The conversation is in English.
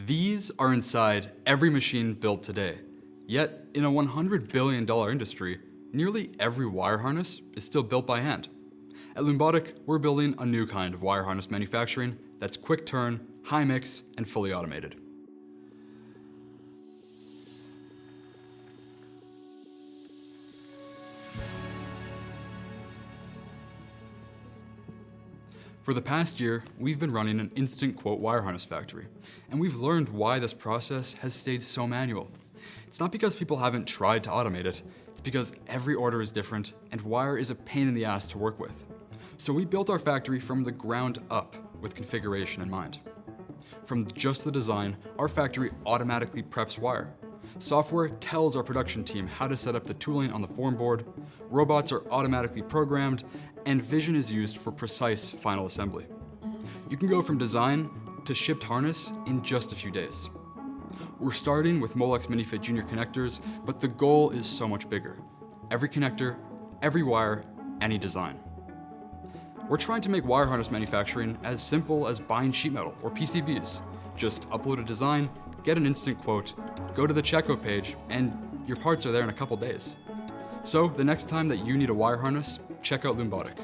These are inside every machine built today. Yet, in a $100 billion industry, nearly every wire harness is still built by hand. At Loombotic, we're building a new kind of wire harness manufacturing that's quick turn, high mix, and fully automated. For the past year, we've been running an instant quote wire harness factory, and we've learned why this process has stayed so manual. It's not because people haven't tried to automate it, it's because every order is different and wire is a pain in the ass to work with. So we built our factory from the ground up with configuration in mind. From just the design, our factory automatically preps wire. Software tells our production team how to set up the tooling on the form board, robots are automatically programmed, and vision is used for precise final assembly. You can go from design to shipped harness in just a few days. We're starting with Molex Mini-Fit Jr connectors, but the goal is so much bigger. Every connector, every wire, any design. We're trying to make wire harness manufacturing as simple as buying sheet metal or PCBs. Just upload a design, get an instant quote, go to the checkout page, and your parts are there in a couple days. So the next time that you need a wire harness, check out Loombotic.